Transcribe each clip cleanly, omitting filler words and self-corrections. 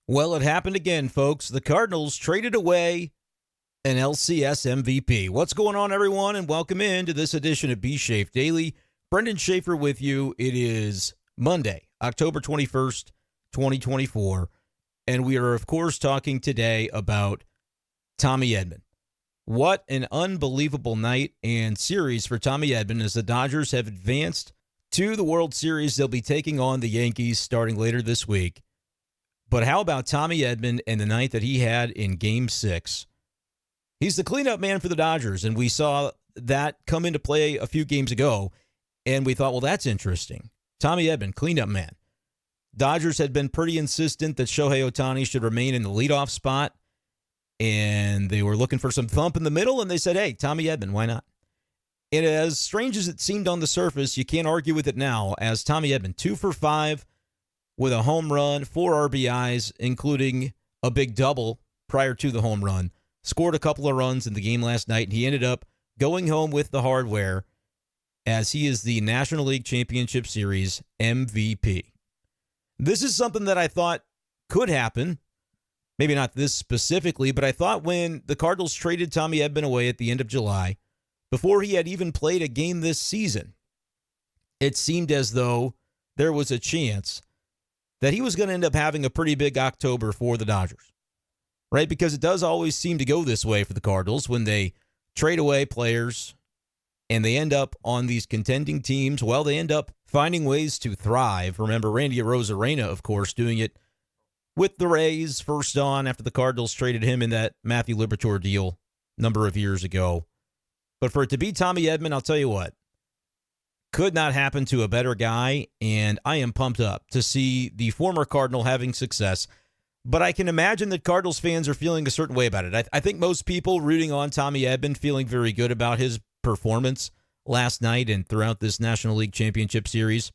Well, it happened again, folks. The Cardinals traded away an LCS MVP. What's going on, everyone? And welcome in to this edition of B-Schaeff Daily. Brenden Schaeffer with you. It is Monday, October 21st, 2024. And we are, of course, talking today about Tommy Edman. What an unbelievable night and series for Tommy Edman as the Dodgers have advanced to the World Series. They'll be taking on the Yankees starting later this week. But how about Tommy Edman and the night that he had in Game 6? He's the cleanup man for the Dodgers, and we saw that come into play a few games ago, and we thought, well, that's interesting. Tommy Edman, cleanup man. Dodgers had been pretty insistent that Shohei Ohtani should remain in the leadoff spot, and they were looking for some thump in the middle, and they said, hey, Tommy Edman, why not? And as strange as it seemed on the surface, you can't argue with it now, as Tommy Edman, 2 for 5, with a home run, 4 RBIs, including a big double prior to the home run. Scored a couple of runs in the game last night, and he ended up going home with the hardware as he is the National League Championship Series MVP. This is something that I thought could happen. Maybe not this specifically, but I thought when the Cardinals traded Tommy Edman away at the end of July, before he had even played a game this season, it seemed as though there was a chance that he was going to end up having a pretty big October for the Dodgers, right? Because it does always seem to go this way for the Cardinals when they trade away players and they end up on these contending teams. Well, they end up finding ways to thrive. Remember, Randy Arozarena, of course, doing it with the Rays first on after the Cardinals traded him in that Matthew Liberatore deal a number of years ago. But for it to be Tommy Edman, I'll tell you what, could not happen to a better guy, and I am pumped up to see the former Cardinal having success. But I can imagine that Cardinals fans are feeling a certain way about it. I think most people rooting on Tommy Edman feeling very good about his performance last night and throughout this National League Championship Series.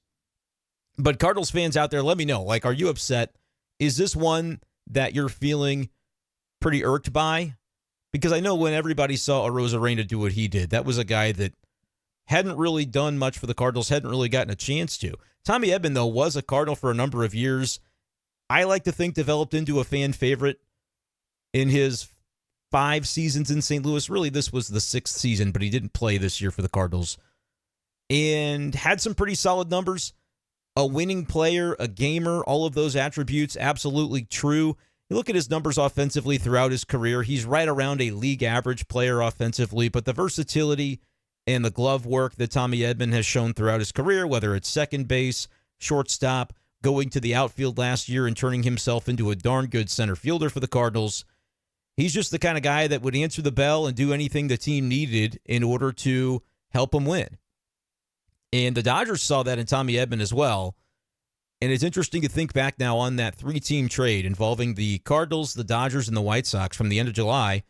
But Cardinals fans out there, let me know. Like, are you upset? Is this one that you're feeling pretty irked by? Because I know when everybody saw Arozarena do what he did, that was a guy that hadn't really done much for the Cardinals, hadn't really gotten a chance to. Tommy Edman, though, was a Cardinal for a number of years. I like to think developed into a fan favorite in his 5 seasons in St. Louis. Really, this was the 6th season, but he didn't play this year for the Cardinals. And had some pretty solid numbers. A winning player, a gamer, all of those attributes, absolutely true. You look at his numbers offensively throughout his career, he's right around a league average player offensively, but the versatility and the glove work that Tommy Edman has shown throughout his career, whether it's second base, shortstop, going to the outfield last year and turning himself into a darn good center fielder for the Cardinals. He's just the kind of guy that would answer the bell and do anything the team needed in order to help him win. And the Dodgers saw that in Tommy Edman as well. And it's interesting to think back now on that 3-team trade involving the Cardinals, the Dodgers, and the White Sox from the end of July.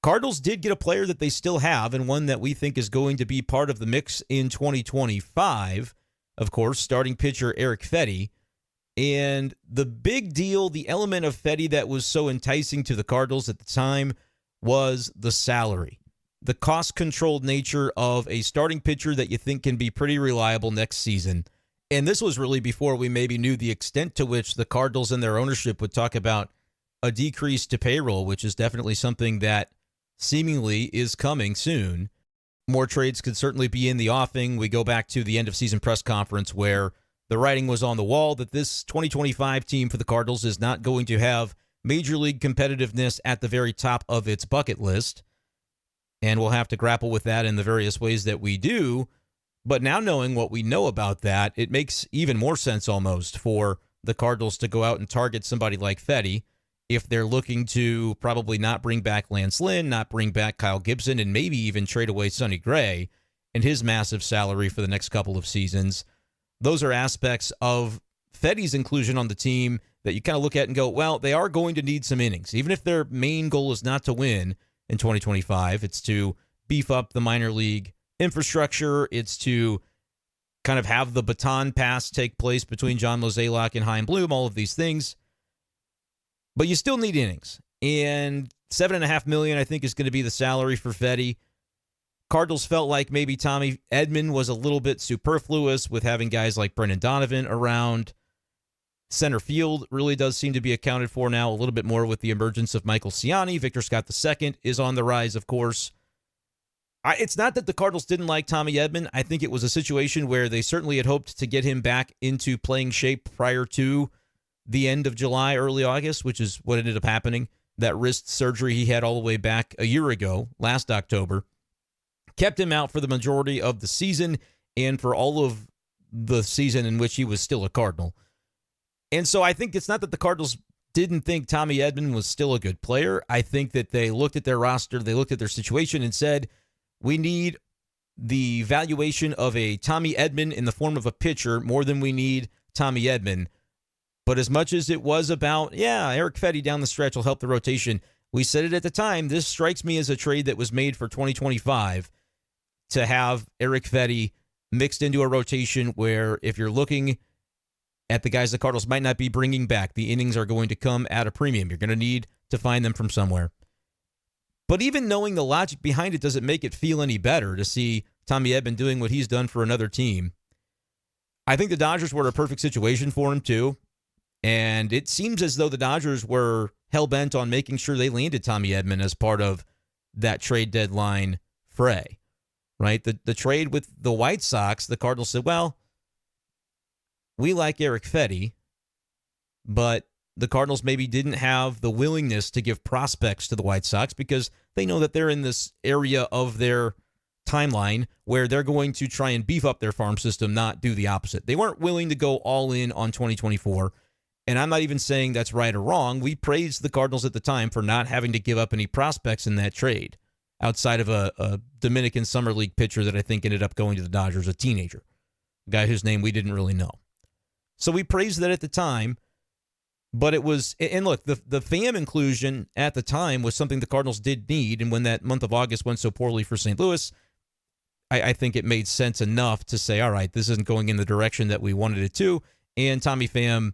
Cardinals did get a player that they still have and one that we think is going to be part of the mix in 2025. Of course, starting pitcher Eric Fedde. And the big deal, the element of Fedde that was so enticing to the Cardinals at the time was the salary. The cost-controlled nature of a starting pitcher that you think can be pretty reliable next season. And this was really before we maybe knew the extent to which the Cardinals and their ownership would talk about a decrease to payroll, which is definitely something that seemingly is coming soon. More trades could certainly be in the offing. We go back to the end-of-season press conference where the writing was on the wall that this 2025 team for the Cardinals is not going to have major league competitiveness at the very top of its bucket list. And we'll have to grapple with that in the various ways that we do. But now knowing what we know about that, it makes even more sense almost for the Cardinals to go out and target somebody like Fedde if they're looking to probably not bring back Lance Lynn, not bring back Kyle Gibson, and maybe even trade away Sonny Gray and his massive salary for the next couple of seasons. Those are aspects of Fedde's inclusion on the team that you kind of look at and go, well, they are going to need some innings. Even if their main goal is not to win in 2025, it's to beef up the minor league infrastructure. It's to kind of have the baton pass take place between John Mozeliak and Chaim Bloom, all of these things. But you still need innings. And $7.5 million, I think, is going to be the salary for Fedde. Cardinals felt like maybe Tommy Edman was a little bit superfluous with having guys like Brendan Donovan around. Center field really does seem to be accounted for now a little bit more with the emergence of Michael Ciani. Victor Scott II is on the rise, of course. It's not that the Cardinals didn't like Tommy Edman. I think it was a situation where they certainly had hoped to get him back into playing shape prior to the end of July, early August, which is what ended up happening. That wrist surgery he had all the way back a year ago, last October, kept him out for the majority of the season and for all of the season in which he was still a Cardinal. And so I think it's not that the Cardinals didn't think Tommy Edman was still a good player. I think that they looked at their roster, they looked at their situation and said, we need the valuation of a Tommy Edman in the form of a pitcher more than we need Tommy Edman. But as much as it was about, Eric Fetty down the stretch will help the rotation, we said it at the time, this strikes me as a trade that was made for 2025 to have Eric Fetty mixed into a rotation where if you're looking at the guys the Cardinals might not be bringing back, the innings are going to come at a premium. You're going to need to find them from somewhere. But even knowing the logic behind it doesn't make it feel any better to see Tommy Edman doing what he's done for another team. I think the Dodgers were a perfect situation for him, too. And it seems as though the Dodgers were hell-bent on making sure they landed Tommy Edman as part of that trade deadline fray, right? The trade with the White Sox, the Cardinals said, well, we like Eric Fetty, but the Cardinals maybe didn't have the willingness to give prospects to the White Sox because they know that they're in this area of their timeline where they're going to try and beef up their farm system, not do the opposite. They weren't willing to go all in on 2024, and I'm not even saying that's right or wrong. We praised the Cardinals at the time for not having to give up any prospects in that trade outside of a Dominican Summer League pitcher that I think ended up going to the Dodgers, a teenager, a guy whose name we didn't really know. So we praised that at the time. But it was, and look, the FAM inclusion at the time was something the Cardinals did need. And when that month of August went so poorly for St. Louis, I think it made sense enough to say, all right, this isn't going in the direction that we wanted it to. And Tommy Pham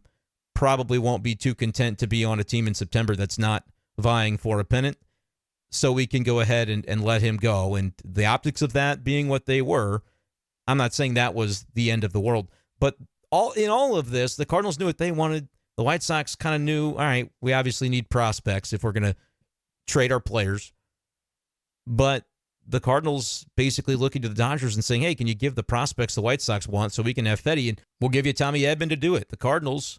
probably won't be too content to be on a team in September that's not vying for a pennant. So we can go ahead and let him go. And the optics of that being what they were, I'm not saying that was the end of the world. But in all of this, the Cardinals knew what they wanted. The White Sox kind of knew, all right, we obviously need prospects if we're going to trade our players. But the Cardinals basically looking to the Dodgers and saying, hey, can you give the prospects the White Sox want so we can have Fetty, and we'll give you Tommy Edman to do it. The Cardinals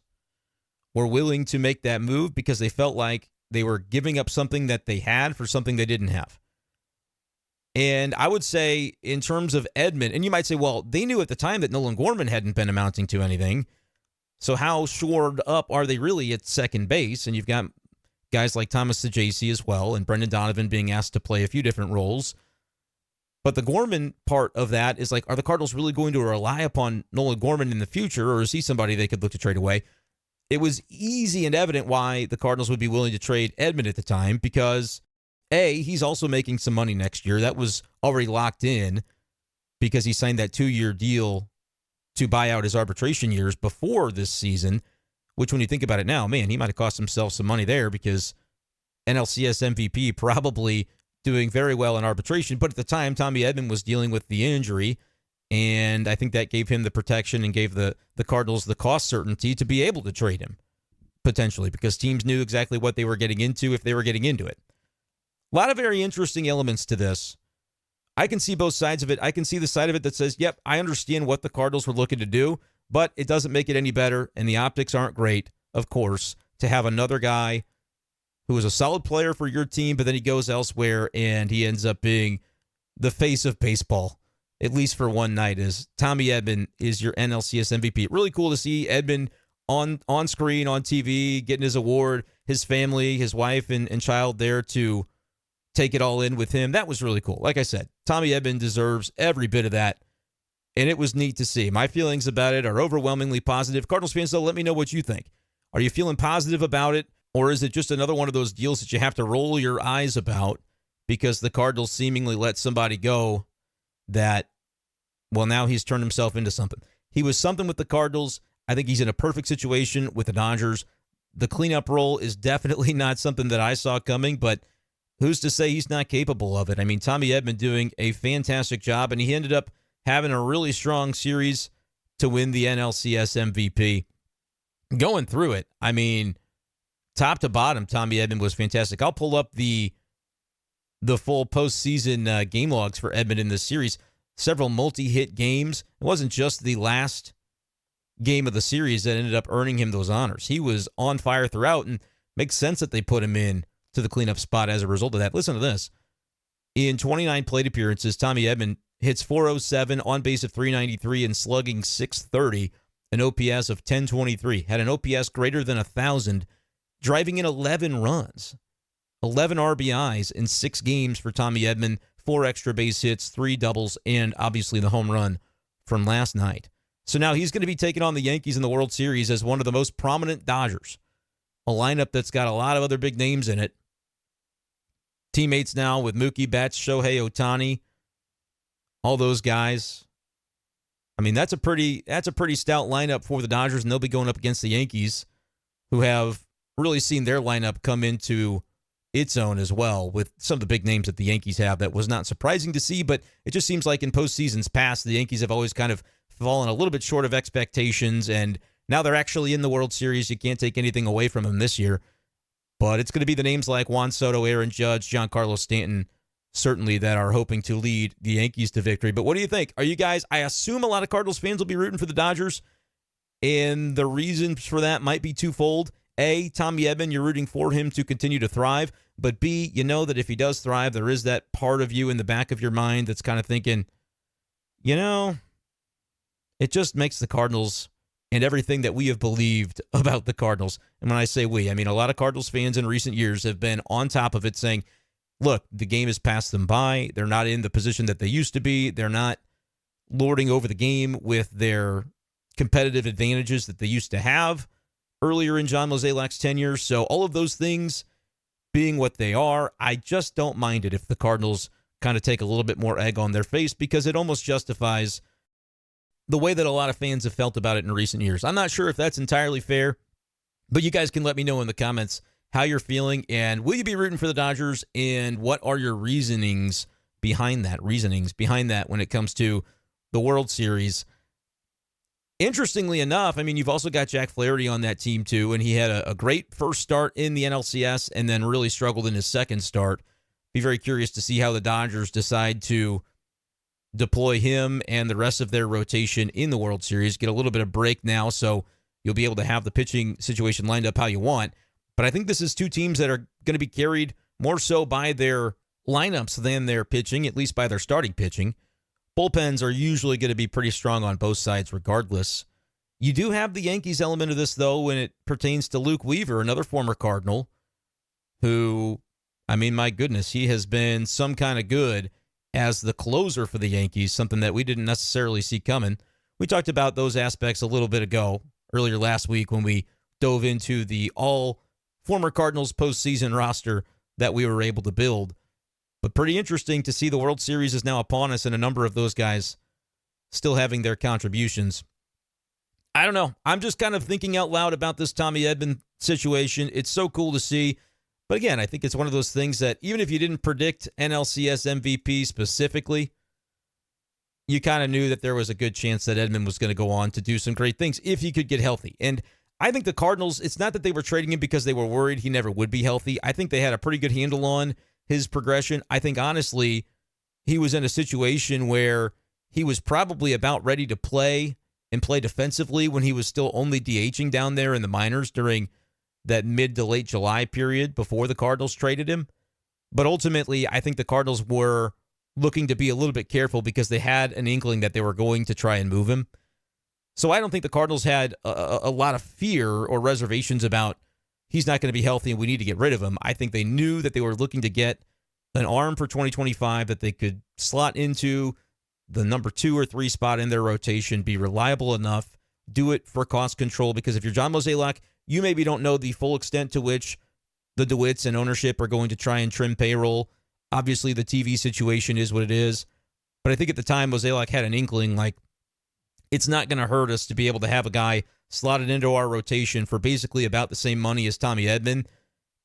were willing to make that move because they felt like they were giving up something that they had for something they didn't have. And I would say in terms of Edman, and you might say, well, they knew at the time that Nolan Gorman hadn't been amounting to anything. So how shored up are they really at second base? And you've got guys like Thomas Saggese as well, and Brendan Donovan being asked to play a few different roles. But the Gorman part of that is like, are the Cardinals really going to rely upon Nolan Gorman in the future, or is he somebody they could look to trade away? It was easy and evident why the Cardinals would be willing to trade Edman at the time because, A, he's also making some money next year. That was already locked in because he signed that 2-year deal to buy out his arbitration years before this season, which when you think about it now, man, he might have cost himself some money there because NLCS MVP probably doing very well in arbitration. But at the time, Tommy Edman was dealing with the injury, and I think that gave him the protection and gave the Cardinals the cost certainty to be able to trade him, potentially, because teams knew exactly what they were getting into if they were getting into it. A lot of very interesting elements to this. I can see both sides of it. I can see the side of it that says, yep, I understand what the Cardinals were looking to do, but it doesn't make it any better, and the optics aren't great, of course, to have another guy who is a solid player for your team, but then he goes elsewhere and he ends up being the face of baseball, at least for one night, as Tommy Edman is your NLCS MVP. Really cool to see Edman on screen, on TV, getting his award, his family, his wife and child there to take it all in with him. That was really cool. Like I said, Tommy Edman deserves every bit of that, and it was neat to see. My feelings about it are overwhelmingly positive. Cardinals fans, though, let me know what you think. Are you feeling positive about it, or is it just another one of those deals that you have to roll your eyes about because the Cardinals seemingly let somebody go that, well, now he's turned himself into something? He was something with the Cardinals. I think he's in a perfect situation with the Dodgers. The cleanup role is definitely not something that I saw coming, but who's to say he's not capable of it? I mean, Tommy Edman doing a fantastic job, and he ended up having a really strong series to win the NLCS MVP. going through it, I mean, top to bottom, Tommy Edman was fantastic. I'll pull up the full postseason game logs for Edman in this series. Several multi-hit games. It wasn't just the last game of the series that ended up earning him those honors. He was on fire throughout, and makes sense that they put him in to the cleanup spot as a result of that. Listen to this. In 29 plate appearances, Tommy Edman hits .407, on base of .393, and slugging .630, an OPS of .1023. Had an OPS greater than 1,000, driving in 11 runs. 11 RBIs in 6 games for Tommy Edman, 4 extra base hits, 3 doubles, and obviously the home run from last night. So now he's going to be taking on the Yankees in the World Series as one of the most prominent Dodgers. A lineup that's got a lot of other big names in it. Teammates now with Mookie Betts, Shohei Ohtani, all those guys. I mean, that's a pretty stout lineup for the Dodgers, and they'll be going up against the Yankees, who have really seen their lineup come into its own as well with some of the big names that the Yankees have. That was not surprising to see, but it just seems like in postseasons past, the Yankees have always kind of fallen a little bit short of expectations, and now they're actually in the World Series. You can't take anything away from them this year, but it's going to be the names like Juan Soto, Aaron Judge, Giancarlo Stanton, certainly, that are hoping to lead the Yankees to victory. But what do you think? Are you guys, I assume a lot of Cardinals fans will be rooting for the Dodgers, and the reasons for that might be twofold. A, Tommy Edman, you're rooting for him to continue to thrive. But B, you know that if he does thrive, there is that part of you in the back of your mind that's kind of thinking, you know, it just makes the Cardinals and everything that we have believed about the Cardinals. And when I say we, I mean a lot of Cardinals fans in recent years have been on top of it saying, look, the game has passed them by. They're not in the position that they used to be. They're not lording over the game with their competitive advantages that they used to have earlier in John Mozeliak's tenure. So all of those things being what they are, I just don't mind it if the Cardinals kind of take a little bit more egg on their face, because it almost justifies the way that a lot of fans have felt about it in recent years. I'm not sure if that's entirely fair, but you guys can let me know in the comments how you're feeling, and will you be rooting for the Dodgers, and what are your reasonings behind that when it comes to the World Series. Interestingly enough, I mean, you've also got Jack Flaherty on that team too, and he had a great first start in the NLCS and then really struggled in his second start. Be very curious to see how the Dodgers decide to deploy him and the rest of their rotation in the World Series. Get a little bit of break now, so you'll be able to have the pitching situation lined up how you want. But I think this is two teams that are going to be carried more so by their lineups than their pitching, at least by their starting pitching. Bullpens are usually going to be pretty strong on both sides regardless. You do have the Yankees element of this, though, when it pertains to Luke Weaver, another former Cardinal, who, I mean, my goodness, he has been some kind of good as the closer for the Yankees, something that we didn't necessarily see coming. We talked about those aspects a little bit ago, earlier last week, when we dove into the all former Cardinals postseason roster that we were able to build. But pretty interesting to see the World Series is now upon us and a number of those guys still having their contributions. I don't know. I'm just kind of thinking out loud about this Tommy Edman situation. It's so cool to see. But again, I think it's one of those things that even if you didn't predict NLCS MVP specifically, you kind of knew that there was a good chance that Edman was going to go on to do some great things if he could get healthy. And I think the Cardinals, it's not that they were trading him because they were worried he never would be healthy. I think they had a pretty good handle on his progression. I think, honestly, he was in a situation where he was probably about ready to play and play defensively when he was still only DHing down there in the minors during that mid to late July period before the Cardinals traded him. But ultimately, I think the Cardinals were looking to be a little bit careful because they had an inkling that they were going to try and move him. So I don't think the Cardinals had a lot of fear or reservations about he's not going to be healthy and we need to get rid of him. I think they knew that they were looking to get an arm for 2025 that they could slot into the number 2 or 3 spot in their rotation, be reliable enough, do it for cost control. Because if you're John Mozeliak, you maybe don't know the full extent to which the DeWitts and ownership are going to try and trim payroll. Obviously, the TV situation is what it is. But I think at the time, Mozeliak had an inkling like, it's not going to hurt us to be able to have a guy slotted into our rotation for basically about the same money as Tommy Edman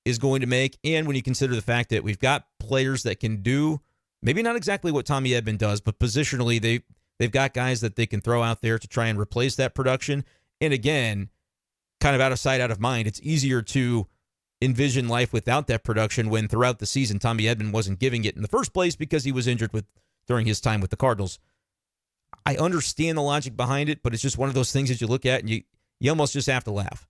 is going to make. And when you consider the fact that we've got players that can do maybe not exactly what Tommy Edman does, but positionally they've got guys that they can throw out there to try and replace that production. And again, kind of out of sight, out of mind. It's easier to envision life without that production when throughout the season Tommy Edman wasn't giving it in the first place because he was injured during his time with the Cardinals. I understand the logic behind it, but it's just one of those things that you look at and you almost just have to laugh.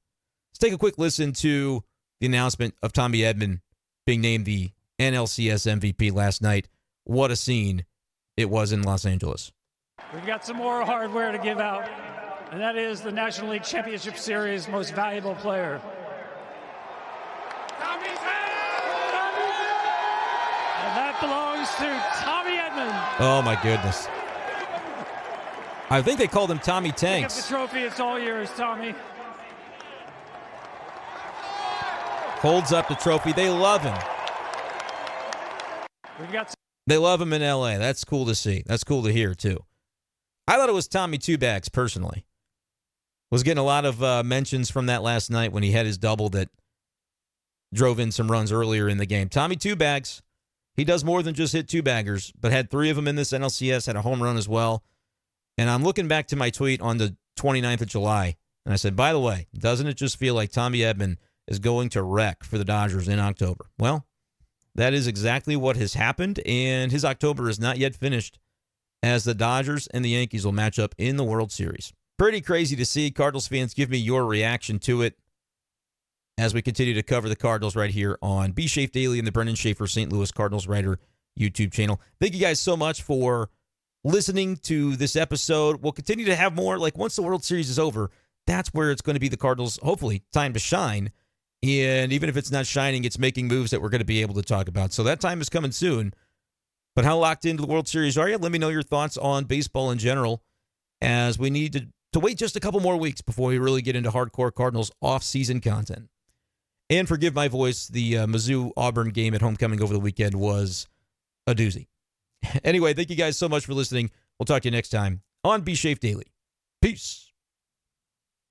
Let's take a quick listen to the announcement of Tommy Edman being named the NLCS MVP last night. What a scene it was in Los Angeles. We've got some more hardware to give out, and that is the National League Championship Series Most Valuable Player. And that belongs to Tommy Edman. Oh, my goodness. I think they called him Tommy Tanks. Pick up the trophy. It's all yours, Tommy. Holds up the trophy. They love him. They love him in L.A. That's cool to see. That's cool to hear, too. I thought it was Tommy Two Bags, personally. Was getting a lot of mentions from that last night when he had his double that drove in some runs earlier in the game. Tommy Two Bags, he does more than just hit two-baggers, but had 3 of them in this NLCS, had a home run as well. And I'm looking back to my tweet on the 29th of July, and I said, by the way, doesn't it just feel like Tommy Edman is going to wreck for the Dodgers in October? Well, that is exactly what has happened, and his October is not yet finished as the Dodgers and the Yankees will match up in the World Series. Pretty crazy to see. Cardinals fans, give me your reaction to it as we continue to cover the Cardinals right here on B-Schaeff Daily and the Brenden Schaeffer St. Louis Cardinals Writer YouTube channel. Thank you guys so much for listening to this episode. We'll continue to have more. Like, once the World Series is over, that's where it's going to be the Cardinals, hopefully, time to shine. And even if it's not shining, it's making moves that we're going to be able to talk about. So that time is coming soon. But how locked into the World Series are you? Let me know your thoughts on baseball in general, as we need to wait just a couple more weeks before we really get into hardcore Cardinals off-season content. And forgive my voice, the Mizzou-Auburn game at homecoming over the weekend was a doozy. Anyway, thank you guys so much for listening. We'll talk to you next time on B-Schaeff Daily. Peace.